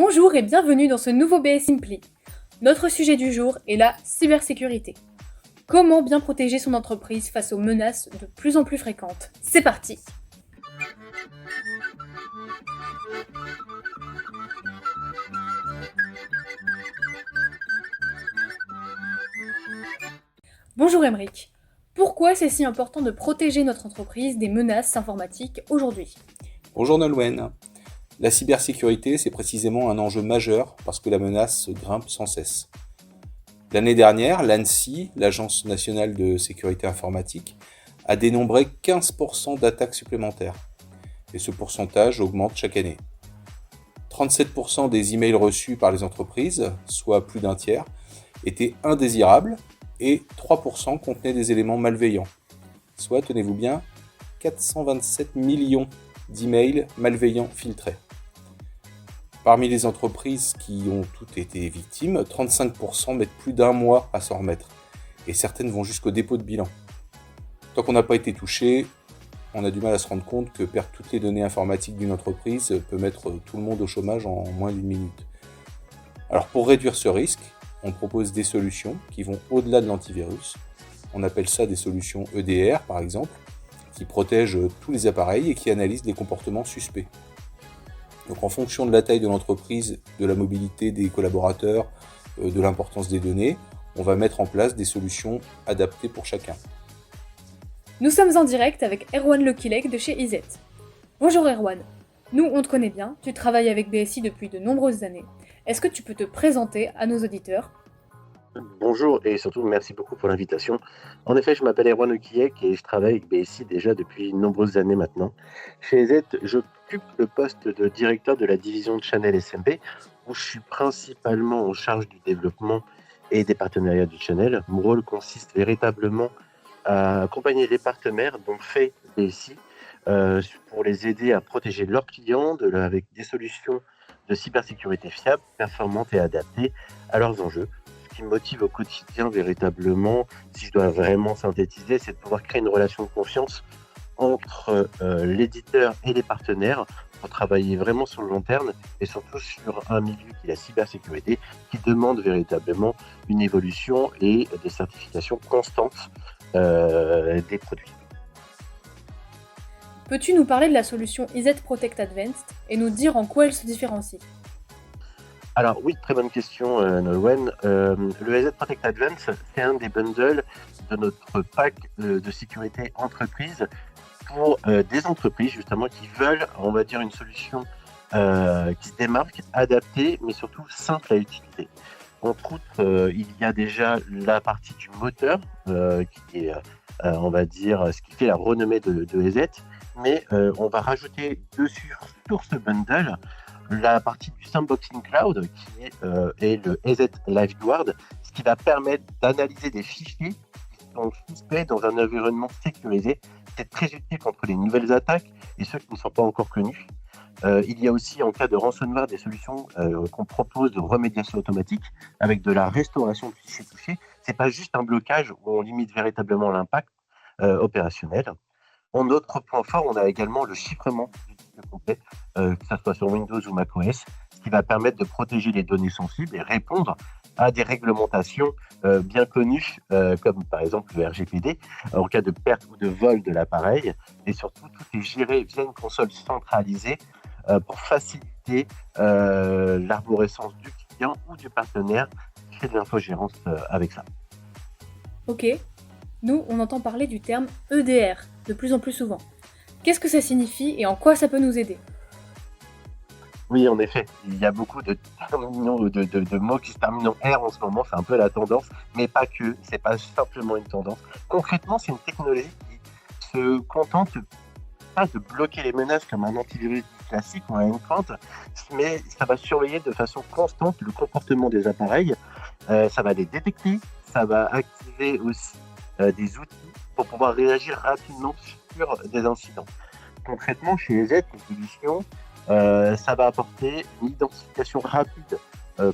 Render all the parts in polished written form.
Bonjour et bienvenue dans ce nouveau BS Simply. Notre sujet du jour est la cybersécurité. Comment bien protéger son entreprise face aux menaces de plus en plus fréquentes? C'est parti! Bonjour Emeric. Pourquoi c'est si important de protéger notre entreprise des menaces informatiques aujourd'hui? Bonjour Nolwenn. La cybersécurité, c'est précisément un enjeu majeur parce que la menace grimpe sans cesse. L'année dernière, l'ANSSI, l'Agence nationale de sécurité informatique, a dénombré 15% d'attaques supplémentaires. Et ce pourcentage augmente chaque année. 37% des emails reçus par les entreprises, soit plus d'un tiers, étaient indésirables et 3% contenaient des éléments malveillants. Soit, tenez-vous bien, 427 millions d'emails malveillants filtrés. Parmi les entreprises qui ont toutes été victimes, 35% mettent plus d'un mois à s'en remettre, et certaines vont jusqu'au dépôt de bilan. Tant qu'on n'a pas été touché, on a du mal à se rendre compte que perdre toutes les données informatiques d'une entreprise peut mettre tout le monde au chômage en moins d'une minute. Alors pour réduire ce risque, on propose des solutions qui vont au-delà de l'antivirus. On appelle ça des solutions EDR par exemple, qui protègent tous les appareils et qui analysent les comportements suspects. Donc en fonction de la taille de l'entreprise, de la mobilité des collaborateurs, de l'importance des données, on va mettre en place des solutions adaptées pour chacun. Nous sommes en direct avec Erwan Lekilek de chez EZ. Bonjour Erwan. Nous, on te connaît bien, tu travailles avec BSI depuis de nombreuses années. Est-ce que tu peux te présenter à nos auditeurs? Bonjour et surtout merci beaucoup pour l'invitation. En effet, je m'appelle Erwan Okiyek et je travaille avec BSI déjà depuis de nombreuses années maintenant. Chez EZ, j'occupe le poste de directeur de la division de Channel SMB où je suis principalement en charge du développement et des partenariats du Channel. Mon rôle consiste véritablement à accompagner les partenaires dont fait BSI pour les aider à protéger leurs clients avec des solutions de cybersécurité fiables, performantes et adaptées à leurs enjeux. Ce qui me motive au quotidien véritablement, si je dois vraiment synthétiser, c'est de pouvoir créer une relation de confiance entre l'éditeur et les partenaires pour travailler vraiment sur le long terme et surtout sur un milieu qui est la cybersécurité qui demande véritablement une évolution et des certifications constantes des produits. Peux-tu nous parler de la solution EZ Protect Advanced et nous dire en quoi elle se différencie? Alors oui, très bonne question Nolwenn. Le EZ Protect Advance, c'est un des bundles de notre pack de sécurité entreprise pour des entreprises justement qui veulent, on va dire, une solution qui se démarque, adaptée, mais surtout simple à utiliser. Entre autres, il y a déjà la partie du moteur qui est, on va dire, ce qui fait la renommée de EZ, mais on va rajouter dessus, sur ce bundle, la partie du Sandboxing Cloud qui est le EZ LiveGuard, ce qui va permettre d'analyser des fichiers qui sont suspects dans un environnement sécurisé. C'est très utile contre les nouvelles attaques et ceux qui ne sont pas encore connus. Il y a aussi en cas de ransomware des solutions qu'on propose de remédiation automatique avec de la restauration de fichiers touchés. C'est pas juste un blocage où on limite véritablement l'impact opérationnel. En autre point fort, on a également le chiffrement du disque complet, que ce soit sur Windows ou macOS, ce qui va permettre de protéger les données sensibles et répondre à des réglementations bien connues, comme par exemple le RGPD, en cas de perte ou de vol de l'appareil. Et surtout, tout est géré via une console centralisée pour faciliter l'arborescence du client ou du partenaire qui fait de l'infogérance avec ça. Ok. Nous, on entend parler du terme EDR de plus en plus souvent. Qu'est-ce que ça signifie et en quoi ça peut nous aider? Oui, en effet, il y a beaucoup de mots qui se terminent en R en ce moment, c'est un peu la tendance, mais pas que, c'est pas simplement une tendance. Concrètement, c'est une technologie qui se contente pas de bloquer les menaces comme un antivirus classique ou un endpoint, mais ça va surveiller de façon constante le comportement des appareils, ça va les détecter, ça va activer aussi des outils pour pouvoir réagir rapidement sur des incidents. Concrètement, chez EZ, les solutions, ça va apporter une identification rapide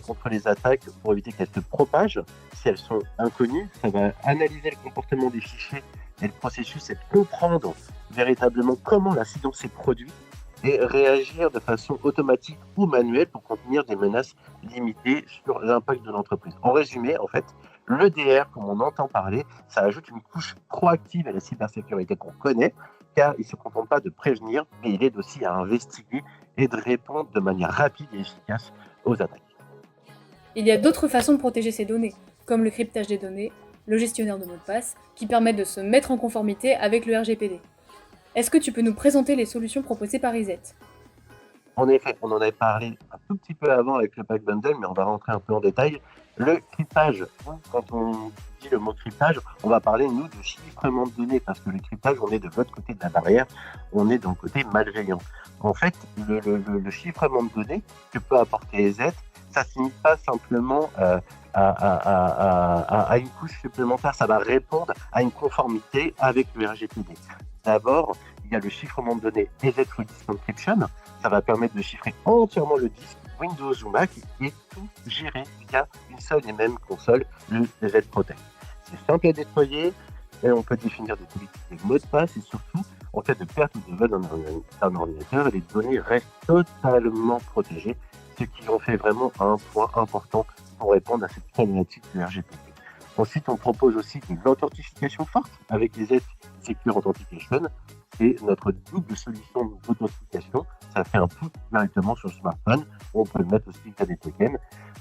contre les attaques pour éviter qu'elles se propagent. Si elles sont inconnues, ça va analyser le comportement des fichiers et le processus et comprendre véritablement comment l'incident s'est produit et réagir de façon automatique ou manuelle pour contenir des menaces limitées sur l'impact de l'entreprise. En résumé, en fait, l'EDR, comme on entend parler, ça ajoute une couche proactive à la cybersécurité qu'on connaît, car il ne se contente pas de prévenir, mais il aide aussi à investiguer et de répondre de manière rapide et efficace aux attaques. Il y a d'autres façons de protéger ces données, comme le cryptage des données, le gestionnaire de mots de passe, qui permettent de se mettre en conformité avec le RGPD. Est-ce que tu peux nous présenter les solutions proposées par IZ? En effet, on en avait parlé un tout petit peu avant avec le pack bundle, mais on va rentrer un peu en détail. Le cryptage, quand on dit le mot cryptage, on va parler, nous, de chiffrement de données, parce que le cryptage, on est de l'autre côté de la barrière, on est dans le côté malveillant. En fait, le chiffrement de données que peut apporter EZ, ça ne se limite pas simplement à une couche supplémentaire, ça va répondre à une conformité avec le RGPD. D'abord, il y a le chiffrement de données EZ Full Disk Encryption, ça va permettre de chiffrer entièrement le disque Windows ou Mac et tout gérer via une seule et même console, le EZ Protect. C'est simple à déployer et on peut définir des politiques de mots de passe et surtout, en cas de perte ou de vol d'un ordinateur, les données restent totalement protégées, ce qui en fait vraiment un point important pour répondre à cette problématique du RGPD. Ensuite, on propose aussi de l'authentification forte avec les Secure Authentication. C'est notre double solution d'authentification. Ça fait un tout directement sur le smartphone. On peut le mettre aussi via des tokens.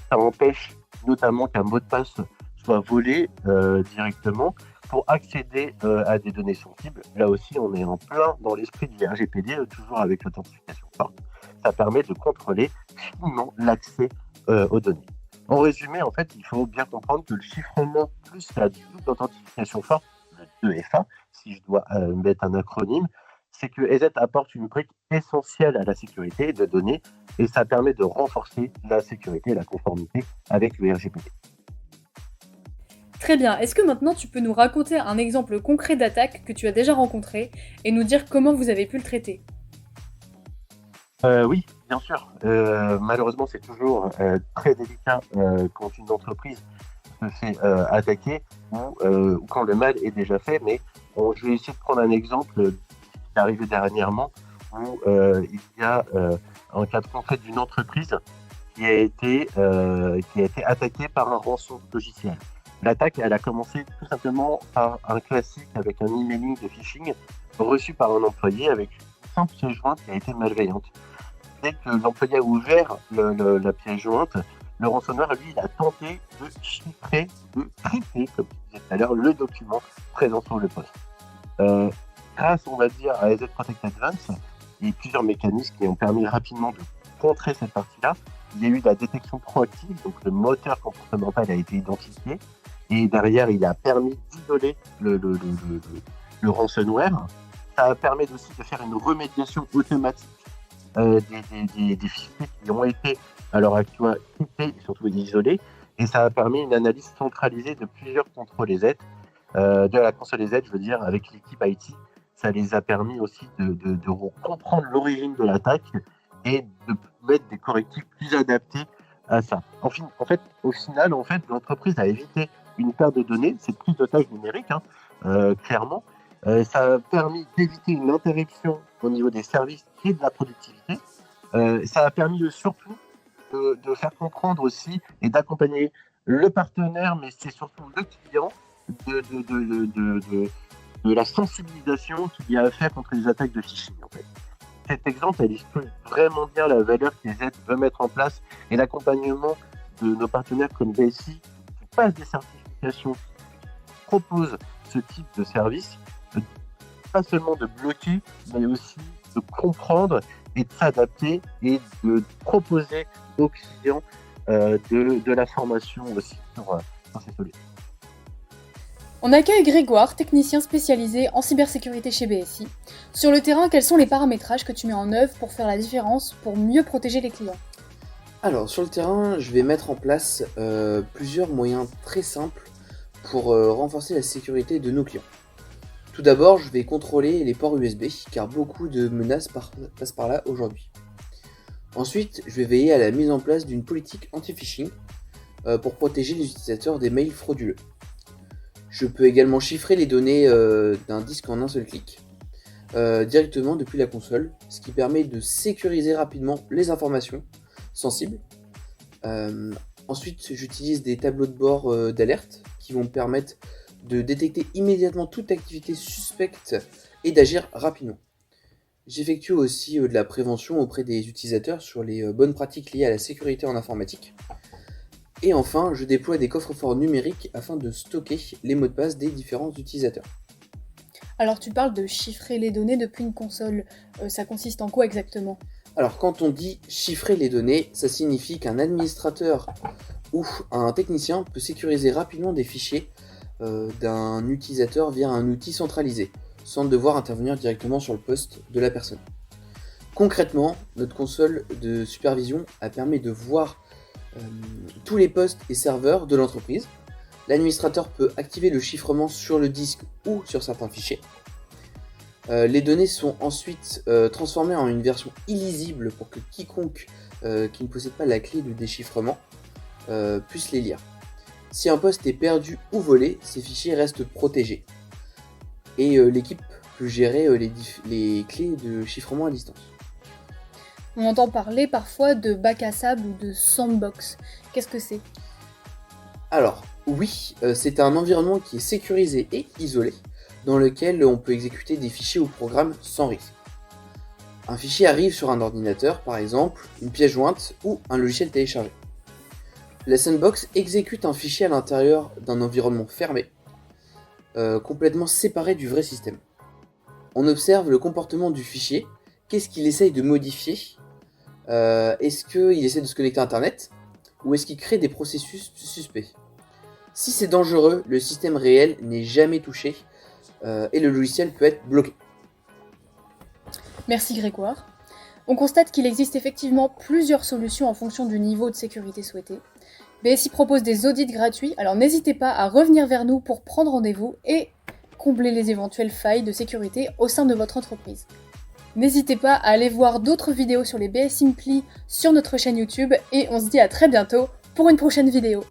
Ça empêche notamment qu'un mot de passe soit volé directement pour accéder à des données sensibles. Là aussi, on est en plein dans l'esprit du RGPD, toujours avec l'authentification forte. Ça permet de contrôler finement l'accès aux données. En résumé, en fait, il faut bien comprendre que le chiffrement plus la double authentification forte, le 2FA, si je dois mettre un acronyme, c'est que EZ apporte une brique essentielle à la sécurité de données et ça permet de renforcer la sécurité et la conformité avec le RGPD. Très bien, est-ce que maintenant tu peux nous raconter un exemple concret d'attaque que tu as déjà rencontré et nous dire comment vous avez pu le traiter? Oui, bien sûr. Malheureusement, c'est toujours très délicat quand une entreprise se fait attaquer ou quand le mal est déjà fait. Mais je vais essayer de prendre un exemple qui est arrivé dernièrement où il y a un cas concret d'une entreprise qui a été attaquée par un rançon logiciel. L'attaque, elle a commencé tout simplement par un classique avec un emailing de phishing reçu par un employé avec une simple pièce jointe qui a été malveillante. Dès que l'employé a ouvert la pièce jointe, le ransomware, lui, il a tenté de chiffrer, de crypter, comme tu disais tout à l'heure, le document présent sur le poste. Grâce, on va dire, à EZ Protect Advance et plusieurs mécanismes qui ont permis rapidement de contrer cette partie-là, il y a eu la détection proactive, donc le moteur comportemental a été identifié, et derrière, il a permis d'isoler le ransomware. Ça permet aussi de faire une remédiation automatique des fichiers qui ont été à l'heure actuelle cryptés et surtout isolés, et ça a permis une analyse centralisée de plusieurs contrôles EZ, de la console EZ, je veux dire, avec l'équipe IT. Ça les a permis aussi de comprendre l'origine de l'attaque et de mettre des correctifs plus adaptés à ça. En fait, au final, l'entreprise a évité une perte de données, c'est plus d'otages numériques, clairement. Ça a permis d'éviter une interruption au niveau des services et de la productivité. Ça a permis surtout de faire comprendre aussi et d'accompagner le partenaire, mais c'est surtout le client, de la sensibilisation qu'il y a à faire contre les attaques de phishing. En fait. Cet exemple, elle illustre vraiment bien la valeur qu'EZ veut mettre en place et l'accompagnement de nos partenaires comme BSI qui passent des certifications, qui proposent ce type de service, pas seulement de bloquer, mais aussi de comprendre et de s'adapter et de proposer aux clients de la formation aussi sur ces solutions. On accueille Grégoire, technicien spécialisé en cybersécurité chez BSI. Sur le terrain, quels sont les paramétrages que tu mets en œuvre pour faire la différence, pour mieux protéger les clients? Alors, sur le terrain, je vais mettre en place plusieurs moyens très simples pour renforcer la sécurité de nos clients. Tout d'abord, je vais contrôler les ports USB, car beaucoup de menaces passent par là aujourd'hui. Ensuite, je vais veiller à la mise en place d'une politique anti-phishing pour protéger les utilisateurs des mails frauduleux. Je peux également chiffrer les données d'un disque en un seul clic. directement depuis la console, ce qui permet de sécuriser rapidement les informations sensibles. Ensuite, j'utilise des tableaux de bord d'alerte qui vont me permettre de détecter immédiatement toute activité suspecte et d'agir rapidement. J'effectue aussi de la prévention auprès des utilisateurs sur les bonnes pratiques liées à la sécurité en informatique. Et enfin, je déploie des coffres-forts numériques afin de stocker les mots de passe des différents utilisateurs. Alors tu parles de chiffrer les données depuis une console, ça consiste en quoi exactement ? Alors quand on dit chiffrer les données, ça signifie qu'un administrateur ou un technicien peut sécuriser rapidement des fichiers d'un utilisateur via un outil centralisé, sans devoir intervenir directement sur le poste de la personne. Concrètement, notre console de supervision a permis de voir tous les postes et serveurs de l'entreprise. L'administrateur peut activer le chiffrement sur le disque ou sur certains fichiers. Les données sont ensuite transformées en une version illisible pour que quiconque qui ne possède pas la clé de déchiffrement puisse les lire. Si un poste est perdu ou volé, ces fichiers restent protégés. Et l'équipe peut gérer les clés de chiffrement à distance. On entend parler parfois de bac à sable ou de sandbox. Qu'est-ce que c'est ? Alors, oui, c'est un environnement qui est sécurisé et isolé, dans lequel on peut exécuter des fichiers ou programmes sans risque. Un fichier arrive sur un ordinateur, par exemple, une pièce jointe ou un logiciel téléchargé. La sandbox exécute un fichier à l'intérieur d'un environnement fermé, complètement séparé du vrai système. On observe le comportement du fichier, qu'est-ce qu'il essaye de modifier, est-ce qu'il essaie de se connecter à Internet, ou est-ce qu'il crée des processus suspects. Si c'est dangereux, le système réel n'est jamais touché, et le logiciel peut être bloqué. Merci Grégoire. On constate qu'il existe effectivement plusieurs solutions en fonction du niveau de sécurité souhaité. BSI propose des audits gratuits, alors n'hésitez pas à revenir vers nous pour prendre rendez-vous et combler les éventuelles failles de sécurité au sein de votre entreprise. N'hésitez pas à aller voir d'autres vidéos sur les BSI Simply sur notre chaîne YouTube et on se dit à très bientôt pour une prochaine vidéo.